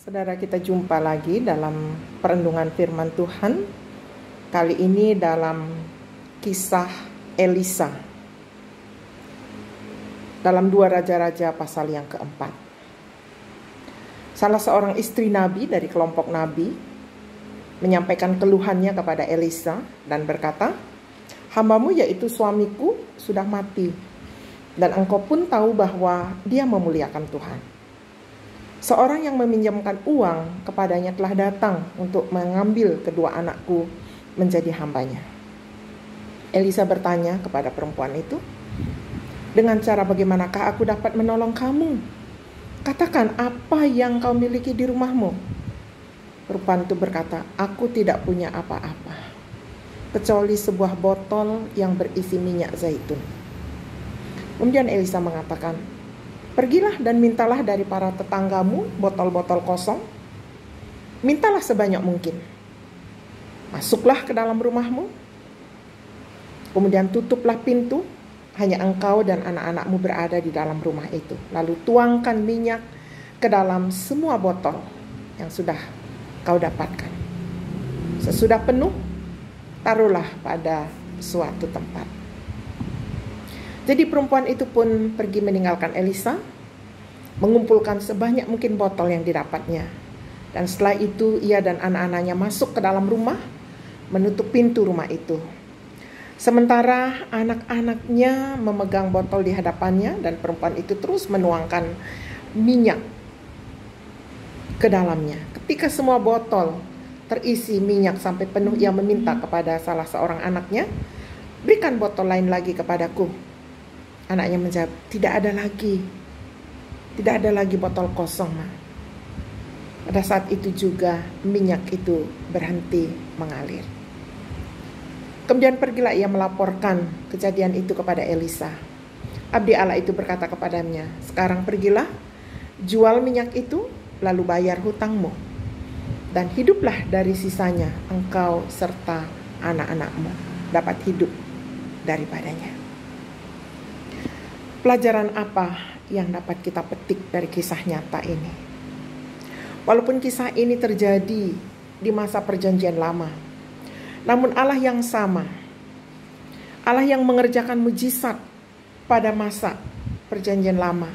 Saudara, kita jumpa lagi dalam perenungan firman Tuhan. Kali ini dalam kisah Elisa. Dalam 2 Raja-Raja pasal yang keempat. Salah seorang istri nabi dari kelompok nabi menyampaikan keluhannya kepada Elisa dan berkata, "Hambamu yaitu suamiku sudah mati, dan engkau pun tahu bahwa dia memuliakan Tuhan. Seorang yang meminjamkan uang kepadanya telah datang untuk mengambil kedua anakku menjadi hambanya." Elisa bertanya kepada perempuan itu, "Dengan cara bagaimanakah aku dapat menolong kamu? Katakan apa yang kau miliki di rumahmu." Perempuan itu berkata, "Aku tidak punya apa-apa, kecuali sebuah botol yang berisi minyak zaitun." Kemudian Elisa mengatakan, "Pergilah dan mintalah dari para tetanggamu botol-botol kosong. Mintalah sebanyak mungkin. Masuklah ke dalam rumahmu. Kemudian tutuplah pintu. Hanya engkau dan anak-anakmu berada di dalam rumah itu. Lalu tuangkan minyak ke dalam semua botol yang sudah kau dapatkan. Sesudah penuh, taruhlah pada suatu tempat." Jadi perempuan itu pun pergi meninggalkan Elisa, mengumpulkan sebanyak mungkin botol yang didapatnya. Dan setelah itu ia dan anak-anaknya masuk ke dalam rumah, menutup pintu rumah itu. Sementara anak-anaknya memegang botol di hadapannya, dan perempuan itu terus menuangkan minyak ke dalamnya. Ketika semua botol terisi minyak sampai penuh, ia meminta kepada salah seorang anaknya, "Berikan botol lain lagi kepadaku." Anaknya menjawab, Tidak ada lagi botol kosong, Ma." Pada saat itu juga minyak itu berhenti mengalir. Kemudian pergilah ia melaporkan kejadian itu kepada Elisa. Abdi Allah itu berkata kepadanya, "Sekarang pergilah, jual minyak itu, lalu bayar hutangmu, dan hiduplah dari sisanya, engkau serta anak-anakmu dapat hidup daripadanya." Pelajaran apa yang dapat kita petik dari kisah nyata ini? Walaupun kisah ini terjadi di masa perjanjian lama, namun Allah yang sama, Allah yang mengerjakan mujizat pada masa perjanjian lama,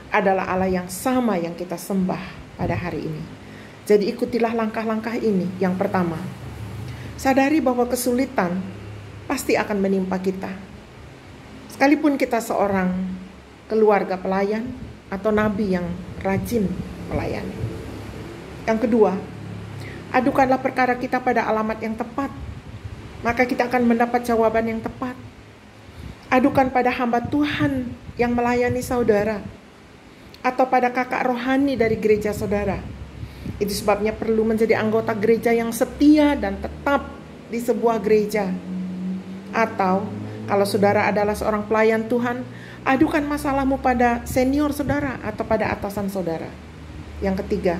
adalah Allah yang sama yang kita sembah pada hari ini. Jadi ikutilah langkah-langkah ini. Yang pertama, sadari bahwa kesulitan pasti akan menimpa kita. Sekalipun kita seorang keluarga pelayan atau nabi yang rajin melayani. Yang kedua, adukanlah perkara kita pada alamat yang tepat, maka kita akan mendapat jawaban yang tepat. Adukan pada hamba Tuhan yang melayani saudara, atau pada kakak rohani dari gereja saudara. Itu sebabnya perlu menjadi anggota gereja yang setia dan tetap di sebuah gereja. Atau kalau saudara adalah seorang pelayan Tuhan, adukan masalahmu pada senior saudara atau pada atasan saudara. Yang ketiga,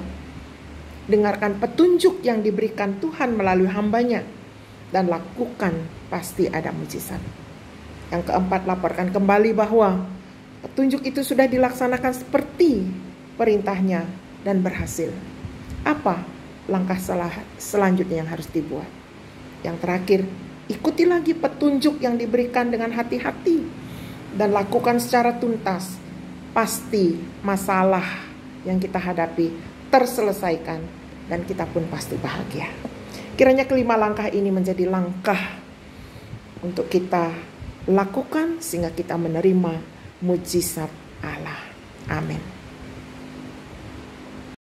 dengarkan petunjuk yang diberikan Tuhan melalui hambanya, dan lakukan, pasti ada mujizat. Yang keempat, laporkan kembali bahwa petunjuk itu sudah dilaksanakan seperti perintahnya dan berhasil. Apa langkah selanjutnya yang harus dibuat? Yang terakhir, ikuti lagi petunjuk yang diberikan dengan hati-hati dan lakukan secara tuntas. Pasti masalah yang kita hadapi terselesaikan dan kita pun pasti bahagia. Kiranya kelima langkah ini menjadi langkah untuk kita lakukan sehingga kita menerima mujizat Allah. Amin.